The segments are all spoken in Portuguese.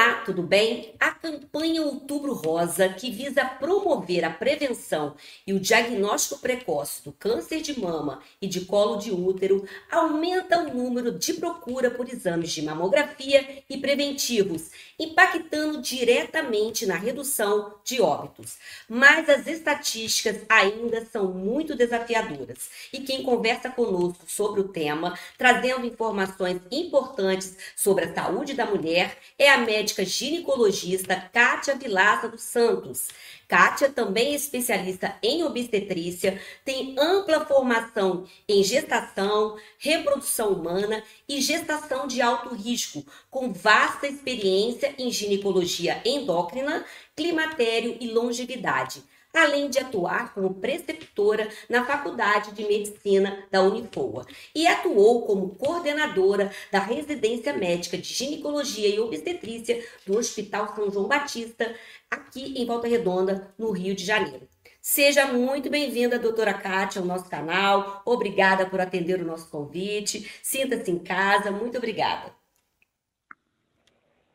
Olá, tudo bem? A campanha Outubro Rosa, que visa promover a prevenção e o diagnóstico precoce do câncer de mama e de colo de útero, aumenta o número de procura por exames de mamografia e preventivos, impactando diretamente na redução de óbitos. Mas as estatísticas ainda são muito desafiadoras. E quem conversa conosco sobre o tema, trazendo informações importantes sobre a saúde da mulher, é a médica ginecologista Kátia Vilaça dos Santos. Kátia também é especialista em obstetrícia, tem ampla formação em gestação, reprodução humana e gestação de alto risco, com vasta experiência em ginecologia endócrina, climatério e longevidade, além de atuar como preceptora na Faculdade de Medicina da Unifoa. E atuou como coordenadora da Residência Médica de Ginecologia e Obstetrícia do Hospital São João Batista, aqui em Volta Redonda, no Rio de Janeiro. Seja muito bem-vinda, doutora Kátia, ao nosso canal. Obrigada por atender o nosso convite. Sinta-se em casa. Muito obrigada.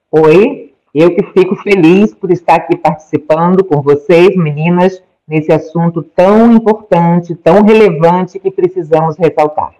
Oi, eu que fico feliz por estar aqui participando com vocês, meninas, nesse assunto tão importante, tão relevante que precisamos ressaltar.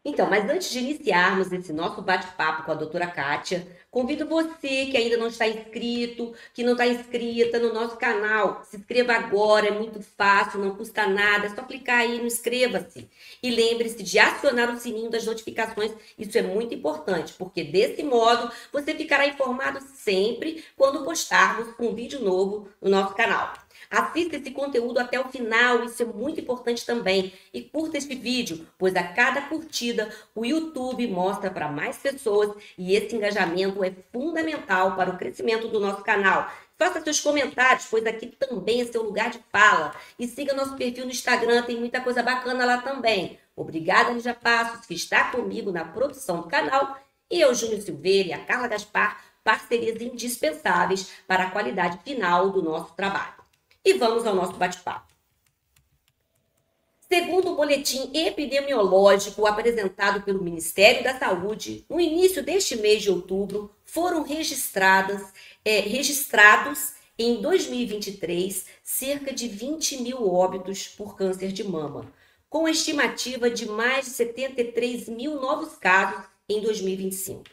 Então, mas antes de iniciarmos esse nosso bate-papo com a doutora Kátia, convido você que ainda não está inscrito, que não está inscrita no nosso canal, se inscreva agora, é muito fácil, não custa nada, é só clicar aí no inscreva-se. E lembre-se de acionar o sininho das notificações, isso é muito importante, porque desse modo você ficará informado sempre quando postarmos um vídeo novo no nosso canal. Assista esse conteúdo até o final, isso é muito importante também. E curta este vídeo, pois a cada curtida o YouTube mostra para mais pessoas e esse engajamento é fundamental para o crescimento do nosso canal. Faça seus comentários, pois aqui também é seu lugar de fala. E siga nosso perfil no Instagram, tem muita coisa bacana lá também. Obrigada, Lígia Passos, que está comigo na produção do canal. E eu, Júnior Silveira e a Carla Gaspar, parcerias indispensáveis para a qualidade final do nosso trabalho. E vamos ao nosso bate-papo. Segundo o boletim epidemiológico apresentado pelo Ministério da Saúde, no início deste mês de outubro, foram registrados em 2023 cerca de 20 mil óbitos por câncer de mama, com a estimativa de mais de 73 mil novos casos em 2025.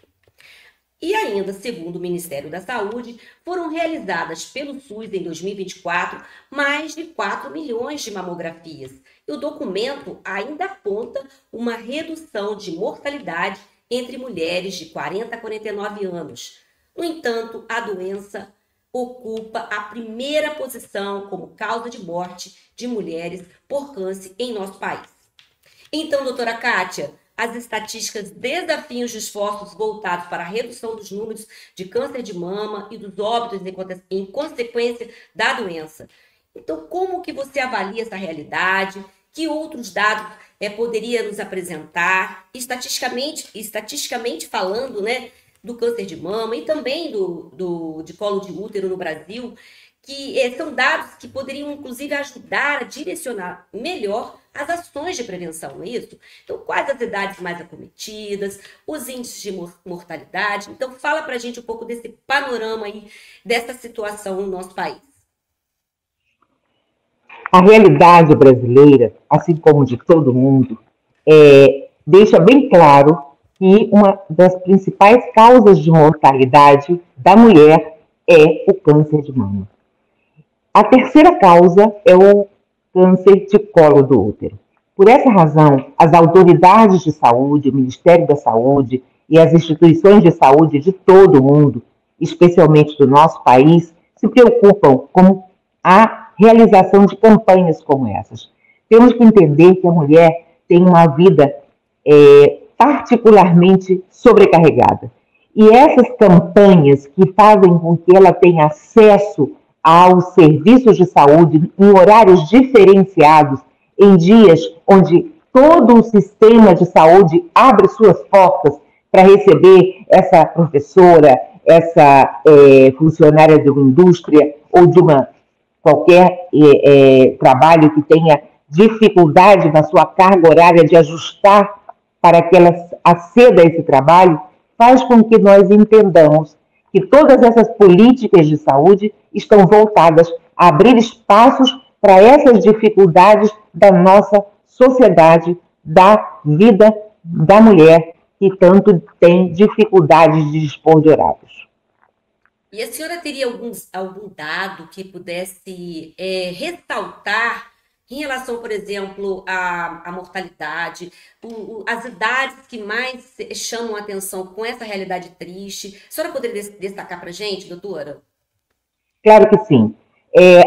E ainda, segundo o Ministério da Saúde, foram realizadas pelo SUS em 2024 mais de 4 milhões de mamografias. E o documento ainda aponta uma redução de mortalidade entre mulheres de 40 a 49 anos. No entanto, a doença ocupa a primeira posição como causa de morte de mulheres por câncer em nosso país. Então, doutora Kátia, as estatísticas desafiam os esforços voltados para a redução dos números de câncer de mama e dos óbitos em consequência da doença. Então, como que você avalia essa realidade? Que outros dados poderia nos apresentar, estatisticamente falando, né, do câncer de mama e também de colo de útero no Brasil, que são dados que poderiam, inclusive, ajudar a direcionar melhor as ações de prevenção, não é isso? Então, quais as idades mais acometidas, os índices de mortalidade? Então, fala pra gente um pouco desse panorama aí, dessa situação no nosso país. A realidade brasileira, assim como de todo mundo, deixa bem claro que uma das principais causas de mortalidade da mulher é o câncer de mama. A terceira causa é o câncer de colo do útero. Por essa razão, as autoridades de saúde, o Ministério da Saúde e as instituições de saúde de todo o mundo, especialmente do nosso país, se preocupam com a realização de campanhas como essas. Temos que entender que a mulher tem uma vida particularmente sobrecarregada. E essas campanhas que fazem com que ela tenha acesso aos serviços de saúde em horários diferenciados, em dias onde todo o sistema de saúde abre suas portas para receber essa professora, essa funcionária de uma indústria ou de qualquer trabalho que tenha dificuldade na sua carga horária de ajustar para que ela aceda a esse trabalho, faz com que nós entendamos que todas essas políticas de saúde estão voltadas a abrir espaços para essas dificuldades da nossa sociedade, da vida da mulher, que tanto tem dificuldades de dispor de horários. E a senhora teria algum dado que pudesse ressaltar em relação, por exemplo, à mortalidade, as idades que mais chamam a atenção com essa realidade triste? A senhora poderia destacar para a gente, doutora? Claro que sim.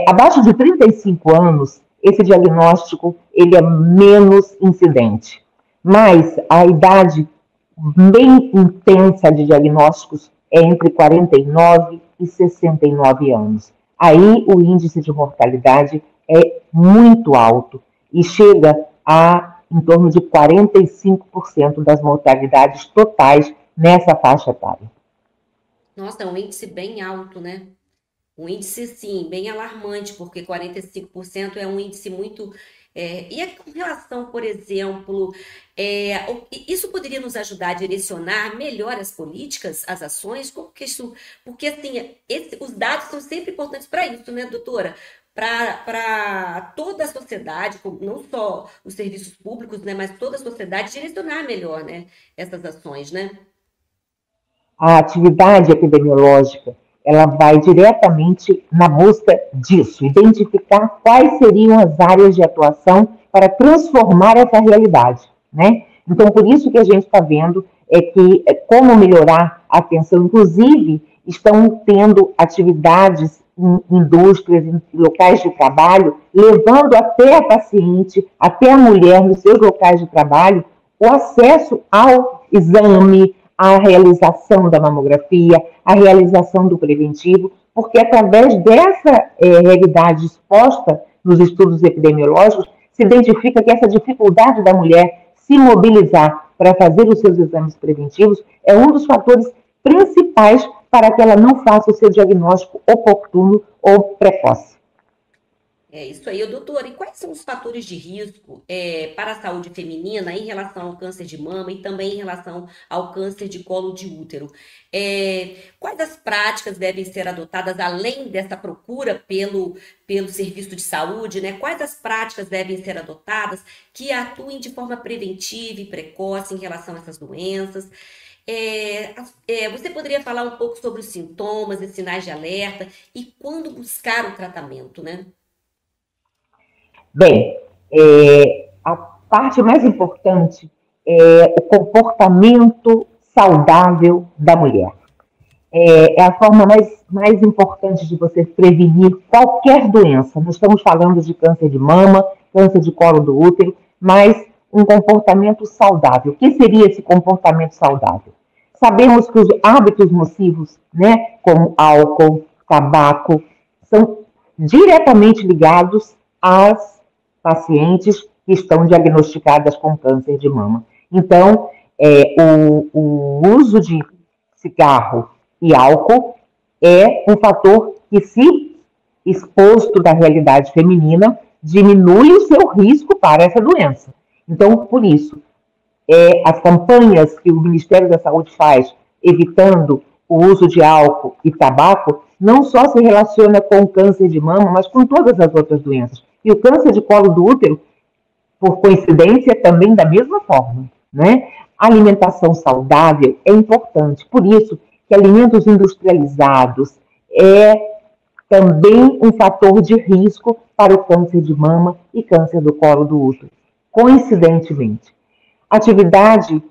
Abaixo de 35 anos, esse diagnóstico ele é menos incidente. Mas a idade bem intensa de diagnósticos é entre 49 e 69 anos. Aí o índice de mortalidade é muito alto e chega a em torno de 45% das mortalidades totais nessa faixa etária. Nossa, é um índice bem alto, né? Um índice, sim, bem alarmante, porque 45% é um índice muito. E com relação, por exemplo, isso poderia nos ajudar a direcionar melhor as políticas, as ações? Como que isso, porque assim, os dados são sempre importantes para isso, né, doutora? Para toda a sociedade, não só os serviços públicos, né, mas toda a sociedade direcionar melhor, né, essas ações, né? A atividade epidemiológica ela vai diretamente na busca disso, identificar quais seriam as áreas de atuação para transformar essa realidade, né? Então, por isso que a gente está vendo que como melhorar a atenção, inclusive estão tendo atividades em indústrias, em locais de trabalho, levando até a paciente, até a mulher nos seus locais de trabalho, o acesso ao exame, a realização da mamografia, a realização do preventivo, porque através dessa realidade exposta nos estudos epidemiológicos, se identifica que essa dificuldade da mulher se mobilizar para fazer os seus exames preventivos é um dos fatores principais para que ela não faça o seu diagnóstico oportuno ou precoce. É isso aí, doutora. E quais são os fatores de risco para a saúde feminina em relação ao câncer de mama e também em relação ao câncer de colo de útero? Quais as práticas devem ser adotadas além dessa procura pelo serviço de saúde, né? Quais as práticas devem ser adotadas que atuem de forma preventiva e precoce em relação a essas doenças? Você poderia falar um pouco sobre os sintomas e sinais de alerta e quando buscar o tratamento, né? Bem, a parte mais importante é o comportamento saudável da mulher. É a forma mais importante de você prevenir qualquer doença. Nós estamos falando de câncer de mama, câncer de colo do útero, mas um comportamento saudável. O que seria esse comportamento saudável? Sabemos que os hábitos nocivos, né, como álcool, tabaco, são diretamente ligados às pacientes que estão diagnosticadas com câncer de mama. Então, o uso de cigarro e álcool é um fator que, se exposto da realidade feminina, diminui o seu risco para essa doença. Então, por isso, as campanhas que o Ministério da Saúde faz, evitando o uso de álcool e tabaco, não só se relaciona com o câncer de mama, mas com todas as outras doenças. E o câncer de colo do útero, por coincidência, também da mesma forma, né? A alimentação saudável é importante, por isso que alimentos industrializados é também um fator de risco para o câncer de mama e câncer do colo do útero, coincidentemente. Atividade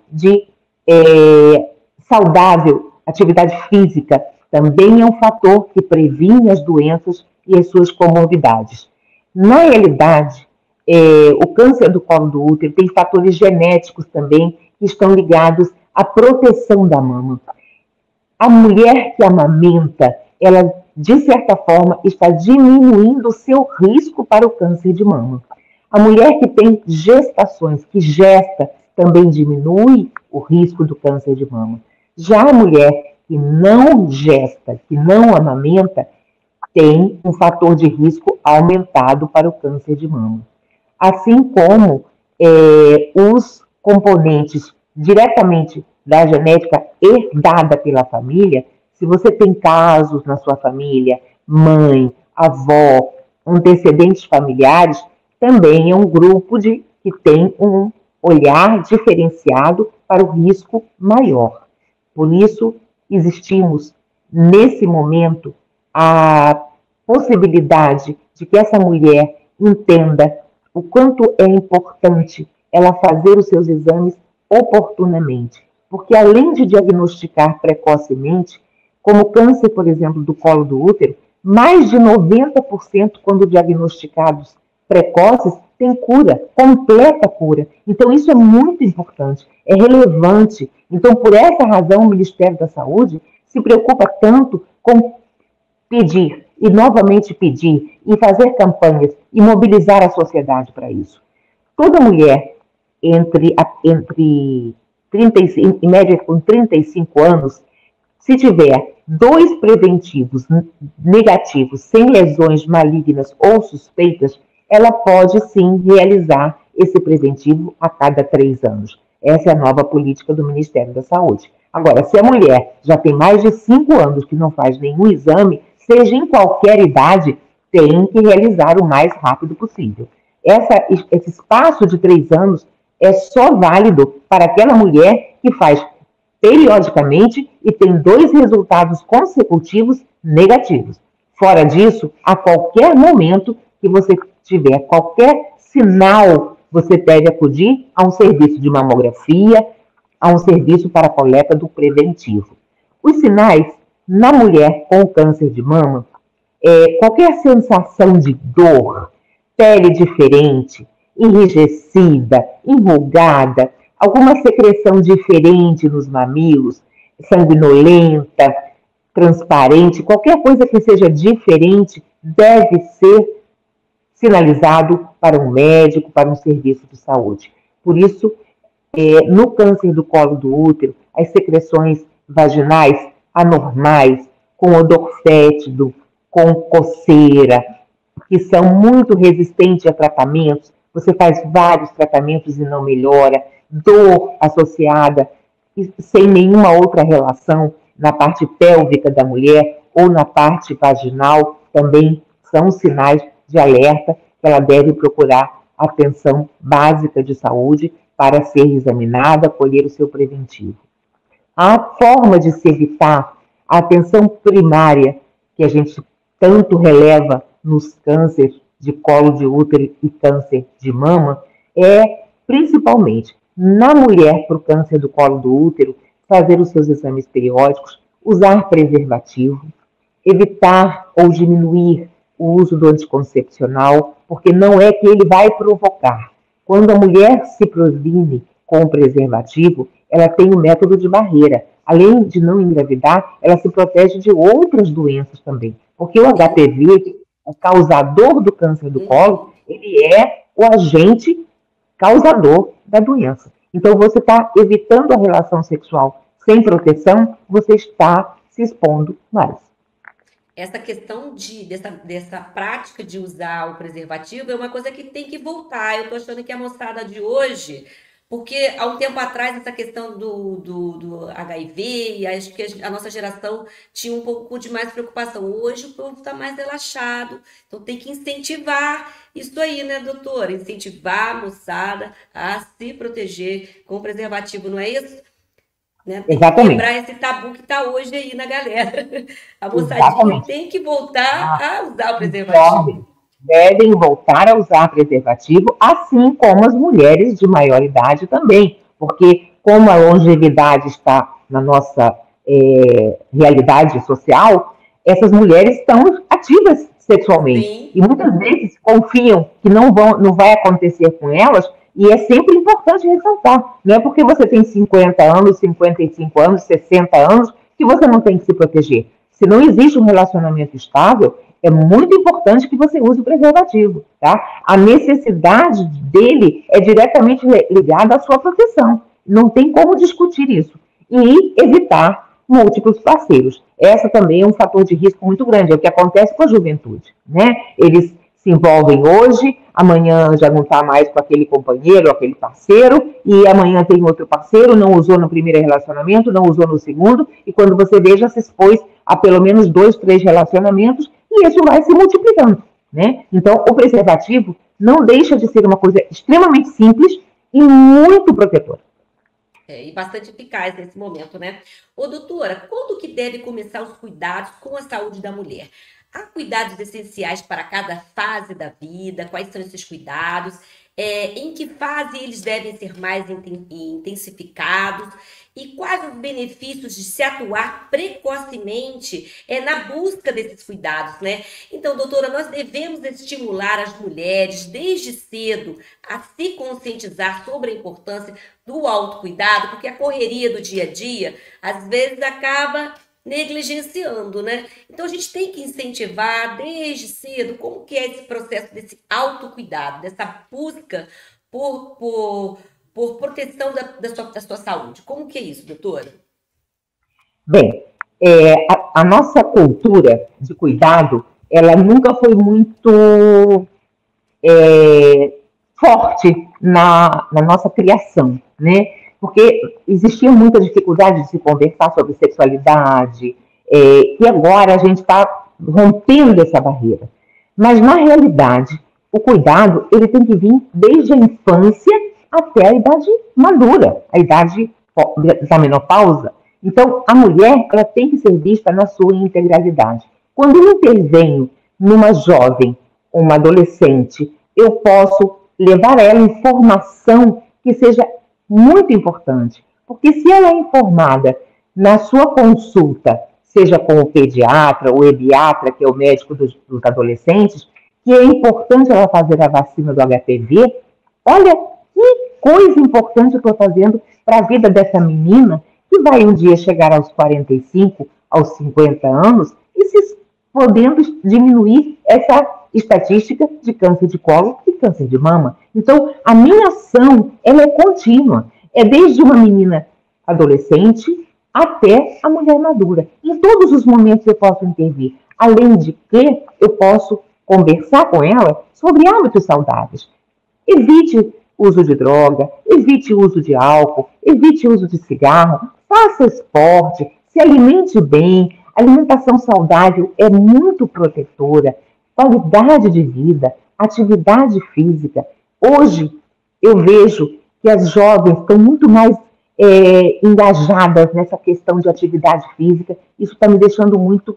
saudável, atividade física, também é um fator que previne as doenças e as suas comorbidades. Na realidade, o câncer do colo do útero tem fatores genéticos também que estão ligados à proteção da mama. A mulher que amamenta, ela, de certa forma, está diminuindo o seu risco para o câncer de mama. A mulher que tem gestações, que gesta, também diminui o risco do câncer de mama. Já a mulher que não gesta, que não amamenta, tem um fator de risco aumentado para o câncer de mama. Assim como os componentes diretamente da genética herdada pela família Se você tem casos na sua família, mãe, avó, antecedentes familiares, também é um grupo que tem um olhar diferenciado para o risco maior. Por isso, existimos, nesse momento, a possibilidade de que essa mulher entenda o quanto é importante ela fazer os seus exames oportunamente. Porque, além de diagnosticar precocemente, como câncer, por exemplo, do colo do útero, mais de 90%, quando diagnosticados precoces, tem cura, completa cura. Então, isso é muito importante, é relevante. Então, por essa razão, o Ministério da Saúde se preocupa tanto com pedir, e novamente pedir, e fazer campanhas, e mobilizar a sociedade para isso. Toda mulher entre 35, em média com 35 anos, se tiver 2 preventivos negativos, sem lesões malignas ou suspeitas, ela pode sim realizar esse preventivo a cada 3 anos. Essa é a nova política do Ministério da Saúde. Agora, se a mulher já tem mais de 5 anos que não faz nenhum exame, seja em qualquer idade, tem que realizar o mais rápido possível. Esse espaço de 3 anos é só válido para aquela mulher que faz periodicamente e tem 2 resultados consecutivos negativos. Fora disso, a qualquer momento que você tiver qualquer sinal, você deve acudir a um serviço de mamografia, a um serviço para a coleta do preventivo. Os sinais na mulher com câncer de mama é qualquer sensação de dor, pele diferente, enrijecida, enrugada, alguma secreção diferente nos mamilos, sanguinolenta, transparente, qualquer coisa que seja diferente deve ser sinalizado para um médico, para um serviço de saúde. Por isso, no câncer do colo do útero, as secreções vaginais anormais, com odor fétido, com coceira, que são muito resistentes a tratamentos, você faz vários tratamentos e não melhora, dor associada, sem nenhuma outra relação na parte pélvica da mulher ou na parte vaginal, também são sinais de alerta que ela deve procurar atenção básica de saúde para ser examinada, colher o seu preventivo. A forma de se evitar a atenção primária, que a gente tanto releva nos cânceres de colo de útero e câncer de mama, é principalmente na mulher para o câncer do colo do útero, fazer os seus exames periódicos, usar preservativo, evitar ou diminuir o uso do anticoncepcional, porque não é que ele vai provocar. Quando a mulher se previne com o preservativo, ela tem um método de barreira. Além de não engravidar, ela se protege de outras doenças também. Porque o HPV, o causador do câncer do colo, ele é o agente causador da doença. Então, você está evitando a relação sexual sem proteção, você está se expondo mais. Essa questão dessa prática de usar o preservativo é uma coisa que tem que voltar. Eu estou achando que a moçada de hoje, porque há um tempo atrás essa questão do HIV, e acho que a nossa geração tinha um pouco de mais preocupação. Hoje o povo está mais relaxado, então tem que incentivar isso aí, né, doutora? Incentivar a moçada a se proteger com o preservativo, não é isso? Né? Tem Exatamente. Que quebrar esse tabu que está hoje aí na galera. A moçadinha tem que voltar a usar o preservativo. Devem voltar a usar preservativo, assim como as mulheres de maior idade também, porque como a longevidade está na nossa realidade social, essas mulheres estão ativas sexualmente. Sim. E muitas vezes confiam que não vai acontecer com elas, e é sempre importante ressaltar. Não é porque você tem 50 anos, 55 anos, 60 anos, que você não tem que se proteger. Se não existe um relacionamento estável, é muito importante que você use o preservativo, tá? A necessidade dele é diretamente ligada à sua proteção. Não tem como discutir isso. E evitar múltiplos parceiros. Essa também é um fator de risco muito grande, é o que acontece com a juventude, né? Eles se envolvem hoje, amanhã já não está mais com aquele companheiro, aquele parceiro, e amanhã tem outro parceiro, não usou no primeiro relacionamento, não usou no segundo, e quando você vê, já se expôs a pelo menos 2, 3 relacionamentos, e isso vai se multiplicando, né? Então, o preservativo não deixa de ser uma coisa extremamente simples e muito protetora. E bastante eficaz nesse momento, né? Ô, doutora, quando que deve começar os cuidados com a saúde da mulher? Há cuidados essenciais para cada fase da vida? Quais são esses cuidados? Em que fase eles devem ser mais intensificados? E quais os benefícios de se atuar precocemente na busca desses cuidados, né? Então, doutora, nós devemos estimular as mulheres desde cedo a se conscientizar sobre a importância do autocuidado, porque a correria do dia a dia, às vezes, acaba negligenciando, né? Então a gente tem que incentivar desde cedo como que é esse processo desse autocuidado, dessa busca por proteção da sua saúde. Como que é isso, doutora? Bem, a nossa cultura de cuidado, ela nunca foi muito forte na nossa criação, né? Porque existia muita dificuldade de se conversar sobre sexualidade, e agora a gente está rompendo essa barreira. Mas, na realidade, o cuidado ele tem que vir desde a infância até a idade madura, a idade da menopausa. Então, a mulher ela tem que ser vista na sua integralidade. Quando eu intervenho numa jovem, uma adolescente, eu posso levar a ela informação que seja muito importante, porque se ela é informada na sua consulta, seja com o pediatra ou ebiatra, que é o médico dos adolescentes, que é importante ela fazer a vacina do HPV, olha que coisa importante eu estou fazendo para a vida dessa menina, que vai um dia chegar aos 45, aos 50 anos, e se podendo diminuir essa estatística de câncer de colo e câncer de mama. Então, a minha ação ela é contínua. É desde uma menina adolescente até a mulher madura. Em todos os momentos eu posso intervir. Além de que eu posso conversar com ela sobre hábitos saudáveis. Evite uso de droga, evite uso de álcool, evite uso de cigarro, faça esporte, se alimente bem. Alimentação saudável é muito protetora. Qualidade de vida, atividade física. Hoje, eu vejo que as jovens estão muito mais engajadas nessa questão de atividade física. Isso está me deixando muito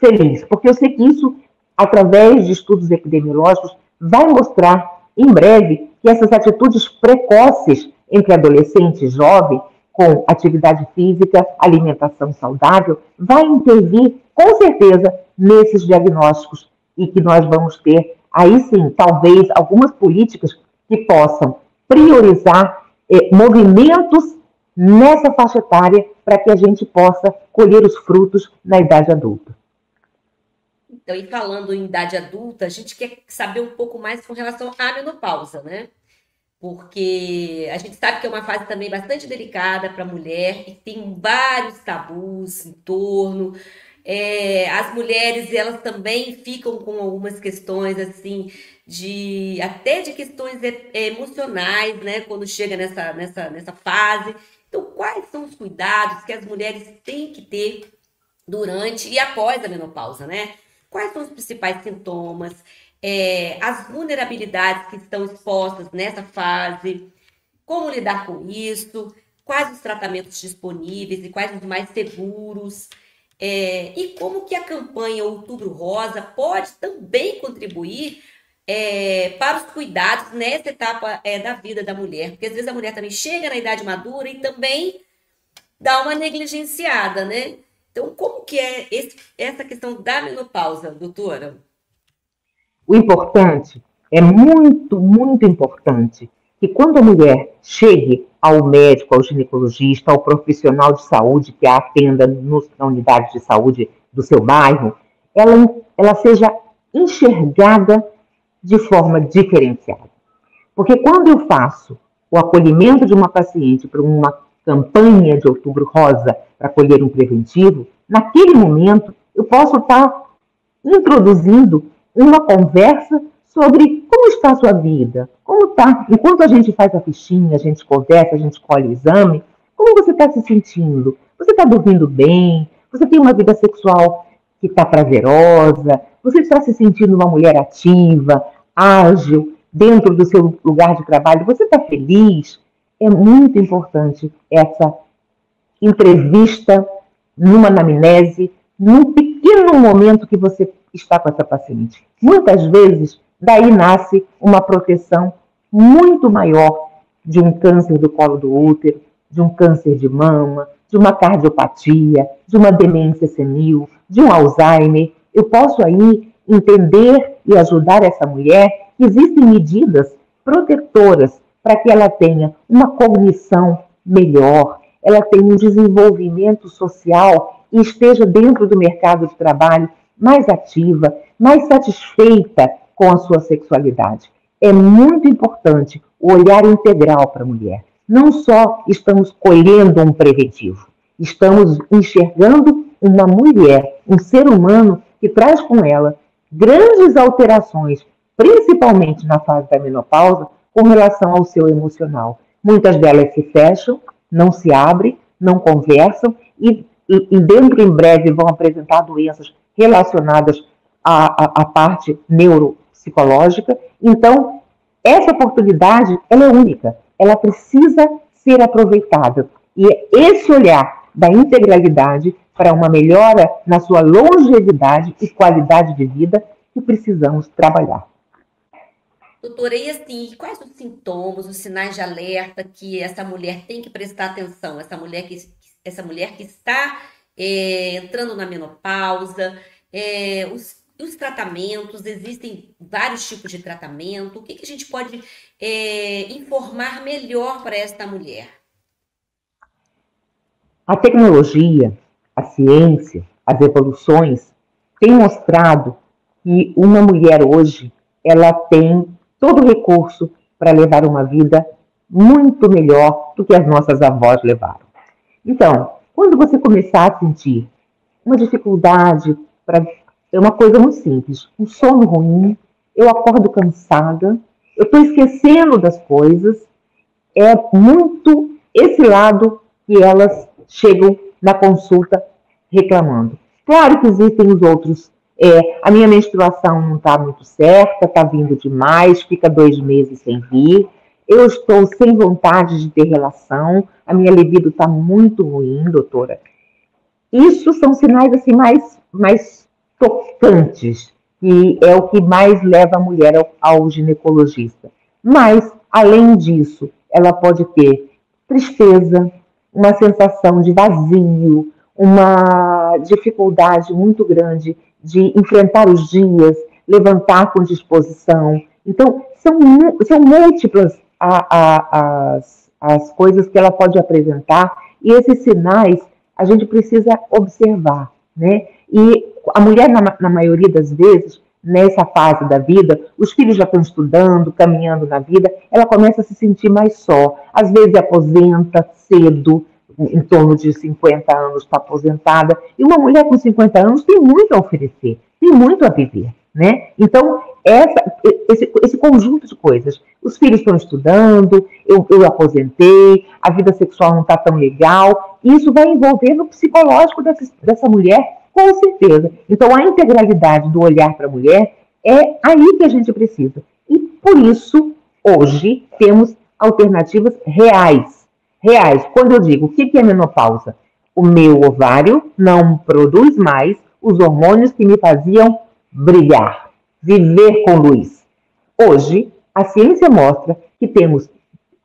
feliz, porque eu sei que isso, através de estudos epidemiológicos, vai mostrar, em breve, que essas atitudes precoces entre adolescente e jovem, com atividade física, alimentação saudável, vai intervir, com certeza, nesses diagnósticos e que nós vamos ter, aí sim, talvez, algumas políticas que possam priorizar movimentos nessa faixa etária para que a gente possa colher os frutos na idade adulta. Então, e falando em idade adulta, a gente quer saber um pouco mais com relação à menopausa, né? Porque a gente sabe que é uma fase também bastante delicada para a mulher e tem vários tabus em torno. As mulheres, elas também ficam com algumas questões, assim, até de questões emocionais, né? Quando chega nessa fase. Então, quais são os cuidados que as mulheres têm que ter durante e após a menopausa, né? Quais são os principais sintomas, as vulnerabilidades que estão expostas nessa fase, como lidar com isso, quais os tratamentos disponíveis e quais os mais seguros, e como que a campanha Outubro Rosa pode também contribuir para os cuidados nessa etapa da vida da mulher, porque às vezes a mulher também chega na idade madura e também dá uma negligenciada, né? Então, como que é essa questão da menopausa, doutora? O importante, é muito, muito importante, que quando a mulher chegue ao médico, ao ginecologista, ao profissional de saúde que a atenda na unidade de saúde do seu bairro, ela seja enxergada de forma diferenciada. Porque quando eu faço o acolhimento de uma paciente para uma campanha de Outubro Rosa para colher um preventivo, naquele momento eu posso estar introduzindo uma conversa sobre como está a sua vida, como está, enquanto a gente faz a fichinha, a gente conversa, a gente escolhe o exame, como você está se sentindo? Você está dormindo bem? Você tem uma vida sexual que está prazerosa? Você está se sentindo uma mulher ativa, ágil, dentro do seu lugar de trabalho? Você está feliz? É muito importante essa entrevista numa anamnese, num pequeno momento que você está com essa paciente. Muitas vezes, daí nasce uma proteção muito maior de um câncer do colo do útero, de um câncer de mama, de uma cardiopatia, de uma demência senil, de um Alzheimer. Eu posso aí entender e ajudar essa mulher que existem medidas protetoras para que ela tenha uma cognição melhor, ela tenha um desenvolvimento social e esteja dentro do mercado de trabalho mais ativa, mais satisfeita com a sua sexualidade. É muito importante o olhar integral para a mulher. Não só estamos colhendo um preventivo, estamos enxergando uma mulher, um ser humano que traz com ela grandes alterações, principalmente na fase da menopausa, com relação ao seu emocional. Muitas delas se fecham, não se abrem, não conversam e dentro em breve vão apresentar doenças relacionadas à parte neuropsicológica. Então, essa oportunidade ela é única, ela precisa ser aproveitada. E é esse olhar da integralidade para uma melhora na sua longevidade e qualidade de vida que precisamos trabalhar. Doutora, e assim, quais os sintomas, os sinais de alerta que essa mulher tem que prestar atenção? Essa mulher que está entrando na menopausa, os tratamentos, existem vários tipos de tratamento. O que a gente pode informar melhor para esta mulher? A tecnologia, a ciência, as evoluções têm mostrado que uma mulher hoje ela tem todo o recurso para levar uma vida muito melhor do que as nossas avós levaram. Então, quando você começar a sentir uma dificuldade, é uma coisa muito simples, um sono ruim, eu acordo cansada, eu estou esquecendo das coisas, é muito esse lado que elas chegam na consulta reclamando. Claro que existem os outros. A minha menstruação não está muito certa, está vindo demais, fica 2 meses sem vir, eu estou sem vontade de ter relação, a minha libido está muito ruim, doutora. Isso são sinais assim mais tocantes, que é o que mais leva a mulher ao ginecologista. Mas, além disso, ela pode ter tristeza, uma sensação de vazio, uma dificuldade muito grande de enfrentar os dias, levantar com disposição. Então, são múltiplas as coisas que ela pode apresentar e esses sinais a gente precisa observar, né? E a mulher, na maioria das vezes, nessa fase da vida, os filhos já estão estudando, caminhando na vida, ela começa a se sentir mais só. Às vezes aposenta cedo, em torno de 50 anos está aposentada, e uma mulher com 50 anos tem muito a oferecer, tem muito a viver, né? Então, esse conjunto de coisas, os filhos estão estudando, eu aposentei, a vida sexual não está tão legal, isso vai envolver no psicológico dessa mulher, com certeza. Então, a integralidade do olhar para a mulher é aí que a gente precisa. E, por isso, hoje, temos alternativas reais. Quando eu digo o que é menopausa? O meu ovário não produz mais os hormônios que me faziam brilhar, viver com luz. Hoje, a ciência mostra que temos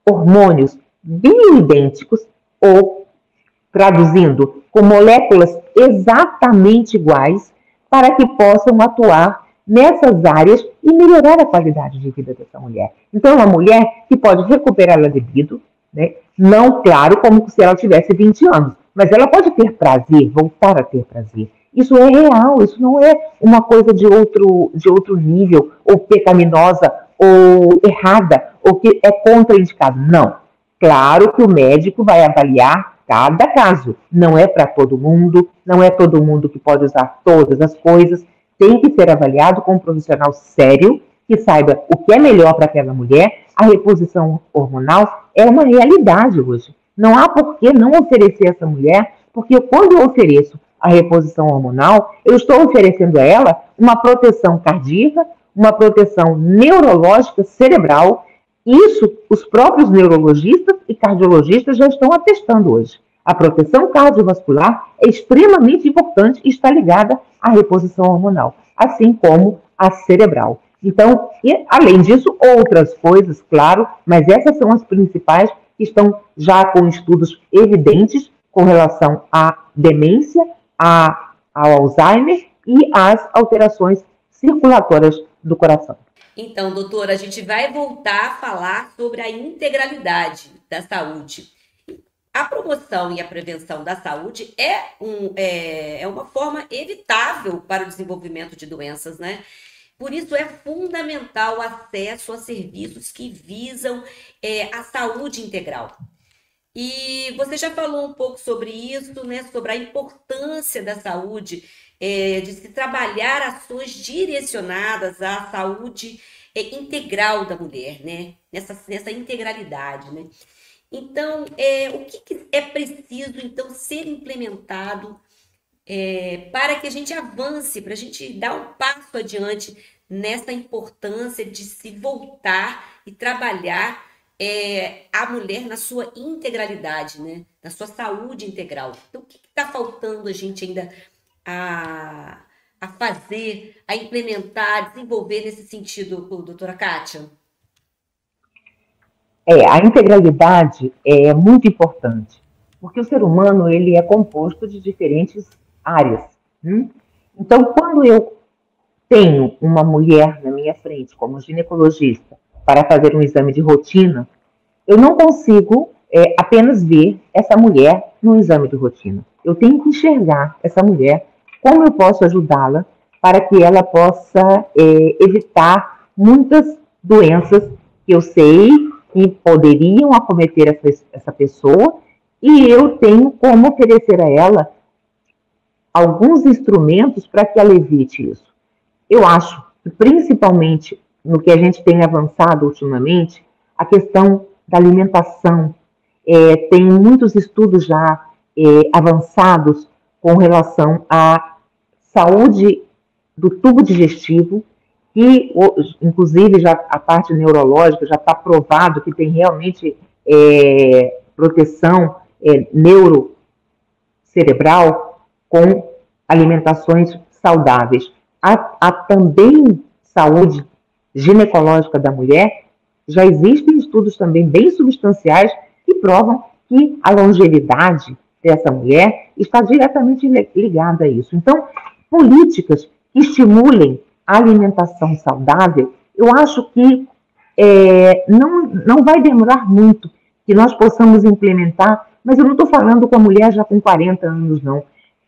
hormônios bioidênticos ou, traduzindo, com moléculas exatamente iguais para que possam atuar nessas áreas e melhorar a qualidade de vida dessa mulher. Então, é uma mulher que pode recuperar a libido, né? Não, claro, como se ela tivesse 20 anos, mas ela pode ter prazer, voltar a ter prazer. Isso é real, isso não é uma coisa de outro nível, ou pecaminosa, ou errada, ou que é contraindicado. Não. Claro que o médico vai avaliar cada caso. Não é para todo mundo, não é todo mundo que pode usar todas as coisas. Tem que ser avaliado com um profissional sério que saiba o que é melhor para aquela mulher. A reposição hormonal é uma realidade hoje. Não há por que não oferecer a essa mulher, porque quando eu ofereço a reposição hormonal, eu estou oferecendo a ela uma proteção cardíaca, uma proteção neurológica cerebral. Isso os próprios neurologistas e cardiologistas já estão atestando hoje. A proteção cardiovascular é extremamente importante e está ligada à reposição hormonal, assim como a cerebral. Então, além disso, outras coisas, claro, mas essas são as principais que estão já com estudos evidentes com relação à demência, ao Alzheimer e às alterações circulatórias do coração. Então, doutora, a gente vai voltar a falar sobre a integralidade da saúde. A promoção e a prevenção da saúde é uma forma evitável para o desenvolvimento de doenças, né? Por isso é fundamental o acesso a serviços que visam a saúde integral. E você já falou um pouco sobre isso, né? Sobre a importância da saúde, de se trabalhar ações direcionadas à saúde integral da mulher, né? Nessa integralidade, né? Então, o que é preciso, então, ser implementado para que a gente avance, para a gente dar um passo adiante nessa importância de se voltar e trabalhar a mulher na sua integralidade, né? Na sua saúde integral. Então, o que está faltando a gente ainda a fazer, a implementar, a desenvolver nesse sentido, doutora Kátia? A integralidade é muito importante, porque o ser humano ele é composto de diferentes áreas. Então, quando eu tenho uma mulher na minha frente, como ginecologista, para fazer um exame de rotina, eu não consigo apenas ver essa mulher no exame de rotina. Eu tenho que enxergar essa mulher, como eu posso ajudá-la para que ela possa evitar muitas doenças que eu sei que poderiam acometer essa pessoa, e eu tenho como oferecer a ela alguns instrumentos para que ela evite isso. Eu acho que, principalmente no que a gente tem avançado ultimamente, a questão da alimentação. Tem muitos estudos já avançados com relação à saúde do tubo digestivo, que, inclusive, já a parte neurológica já está provado que tem realmente proteção neurocerebral com alimentações saudáveis. Há também saúde ginecológica da mulher. Já existem estudos também bem substanciais que provam que a longevidade dessa mulher está diretamente ligada a isso. Então, políticas que estimulem a alimentação saudável, eu acho que não vai demorar muito que nós possamos implementar, mas eu não estou falando com a mulher já com 40 anos, não.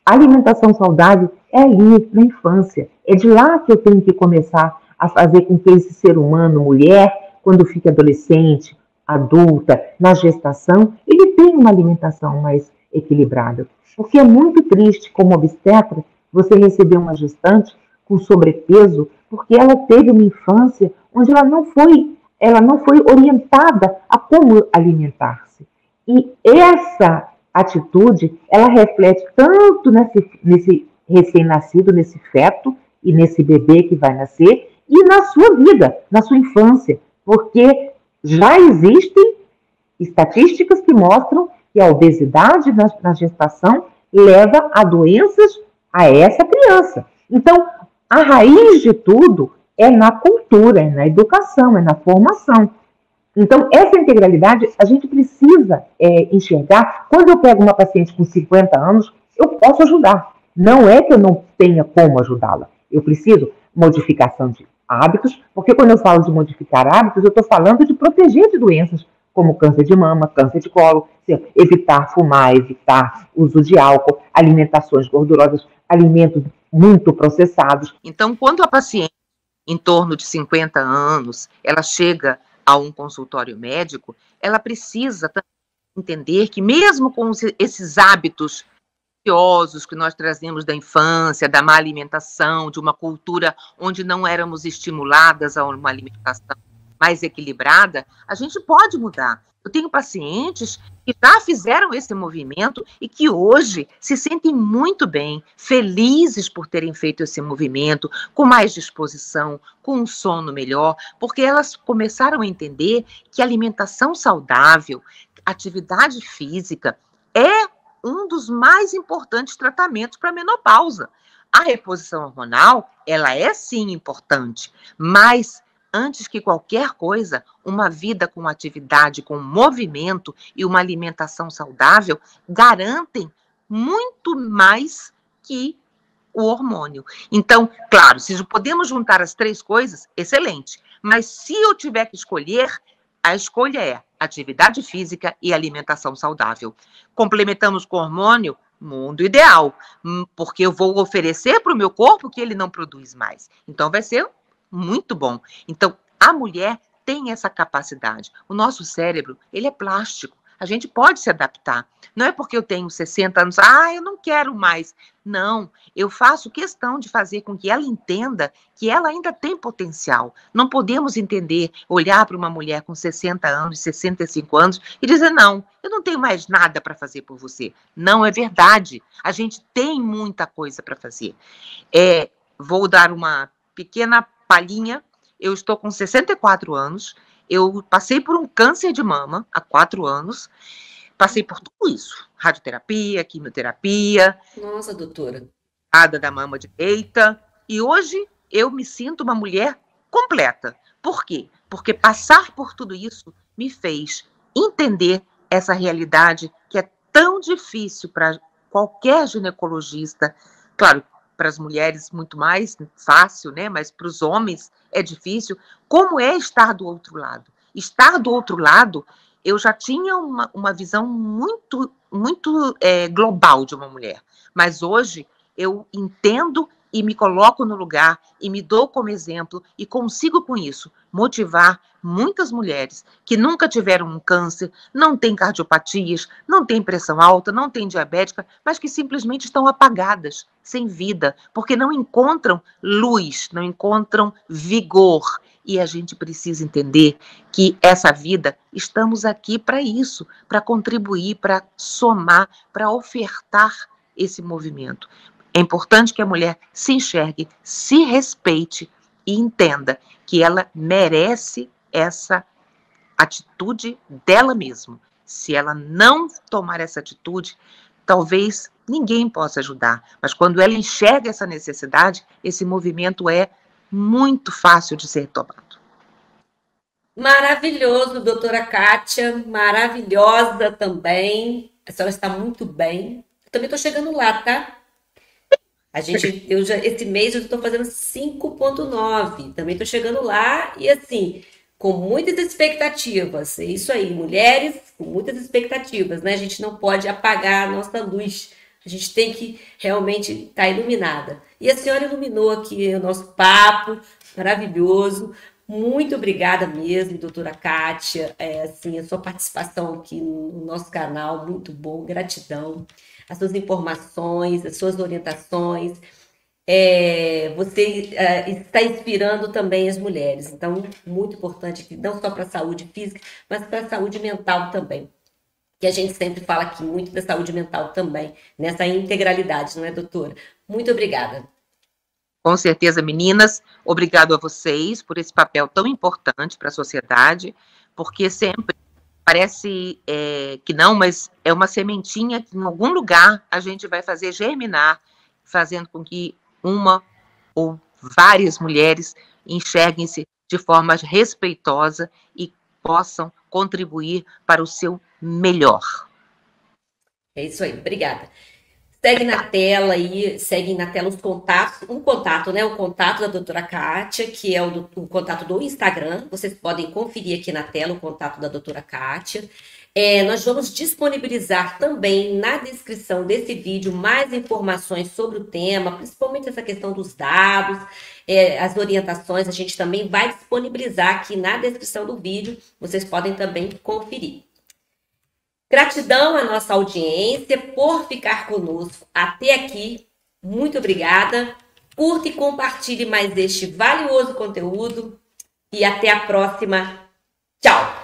A alimentação saudável é ali, na infância. É de lá que eu tenho que começar a fazer com que esse ser humano, mulher, quando fica adolescente, adulta, na gestação, ele tenha uma alimentação mais equilibrada. Porque é muito triste, como obstetra, você receber uma gestante com sobrepeso, porque ela teve uma infância onde ela não foi orientada a como alimentar-se. E essa atitude, ela reflete tanto nesse recém-nascido, nesse feto e nesse bebê que vai nascer, e na sua vida, na sua infância, porque já existem estatísticas que mostram que a obesidade na gestação leva a doenças a essa criança. Então, a raiz de tudo é na cultura, é na educação, é na formação. Então, essa integralidade a gente precisa enxergar. Quando eu pego uma paciente com 50 anos, eu posso ajudar. Não é que eu não tenha como ajudá-la. Eu preciso modificação de hábitos, porque quando eu falo de modificar hábitos, eu estou falando de proteger de doenças como câncer de mama, câncer de colo, evitar fumar, evitar uso de álcool, alimentações gordurosas, alimentos muito processados. Então, quando a paciente, em torno de 50 anos, ela chega a um consultório médico, ela precisa entender que mesmo com esses hábitos preciosos que nós trazemos da infância, da má alimentação, de uma cultura onde não éramos estimuladas a uma alimentação mais equilibrada, a gente pode mudar. Eu tenho pacientes que já fizeram esse movimento e que hoje se sentem muito bem, felizes por terem feito esse movimento, com mais disposição, com um sono melhor, porque elas começaram a entender que alimentação saudável, atividade física, é um dos mais importantes tratamentos para a menopausa. A reposição hormonal, ela é sim importante, mas antes que qualquer coisa, uma vida com atividade, com movimento e uma alimentação saudável garantem muito mais que o hormônio. Então, claro, se podemos juntar as três coisas, excelente. Mas se eu tiver que escolher, a escolha é atividade física e alimentação saudável. Complementamos com hormônio, mundo ideal, porque eu vou oferecer para o meu corpo que ele não produz mais. Então, vai ser muito bom. Então, a mulher tem essa capacidade. O nosso cérebro, ele é plástico. A gente pode se adaptar. Não é porque eu tenho 60 anos, eu não quero mais. Não, eu faço questão de fazer com que ela entenda que ela ainda tem potencial. Não podemos entender, olhar para uma mulher com 60 anos, 65 anos e dizer, não, eu não tenho mais nada para fazer por você. Não é verdade. A gente tem muita coisa para fazer. Vou dar uma pequena palhinha. Eu estou com 64 anos, eu passei por um câncer de mama há 4 anos, passei por tudo isso, radioterapia, quimioterapia. Nossa, doutora. Da mama direita, e hoje eu me sinto uma mulher completa. Por quê? Porque passar por tudo isso me fez entender essa realidade que é tão difícil para qualquer ginecologista. Claro, para as mulheres muito mais fácil, né? Mas para os homens é difícil. Como é estar do outro lado? Estar do outro lado, eu já tinha uma visão muito, muito global de uma mulher. Mas hoje eu entendo e me coloco no lugar e me dou como exemplo e consigo com isso motivar muitas mulheres que nunca tiveram um câncer, não têm cardiopatias, não têm pressão alta, não têm diabética, mas que simplesmente estão apagadas, sem vida, porque não encontram luz, não encontram vigor. E a gente precisa entender que essa vida, estamos aqui para isso, para contribuir, para somar, para ofertar esse movimento. É importante que a mulher se enxergue, se respeite e entenda que ela merece essa atitude dela mesma. Se ela não tomar essa atitude, talvez ninguém possa ajudar. Mas quando ela enxerga essa necessidade, esse movimento é muito fácil de ser tomado. Maravilhoso, doutora Kátia, maravilhosa também. A senhora está muito bem. Eu também estou chegando lá, tá? Esse mês eu estou fazendo 5,9. Também estou chegando lá e assim, com muitas expectativas. É isso aí, mulheres com muitas expectativas, né? A gente não pode apagar a nossa luz. A gente tem que realmente estar iluminada. E a senhora iluminou aqui o nosso papo, maravilhoso. Muito obrigada mesmo, doutora Kátia. Assim, a sua participação aqui no nosso canal, muito bom, gratidão. As suas informações, as suas orientações. Você está inspirando também as mulheres. Então, muito importante aqui, não só para a saúde física, mas para a saúde mental também. Que a gente sempre fala aqui muito da saúde mental também, nessa integralidade, não é, doutora? Muito obrigada. Com certeza, meninas, obrigado a vocês por esse papel tão importante para a sociedade, porque sempre parece que não, mas é uma sementinha que em algum lugar a gente vai fazer germinar, fazendo com que uma ou várias mulheres enxerguem-se de forma respeitosa e possam contribuir para o seu melhor. É isso aí, obrigada. Segue na tela aí, segue na tela os contatos, o contato da doutora Kátia, que é o contato do Instagram. Vocês podem conferir aqui na tela o contato da doutora Kátia. Nós vamos disponibilizar também na descrição desse vídeo mais informações sobre o tema, principalmente essa questão dos dados, as orientações, a gente também vai disponibilizar aqui na descrição do vídeo, vocês podem também conferir. Gratidão à nossa audiência por ficar conosco até aqui. Muito obrigada. Curta e compartilhe mais este valioso conteúdo. E até a próxima. Tchau!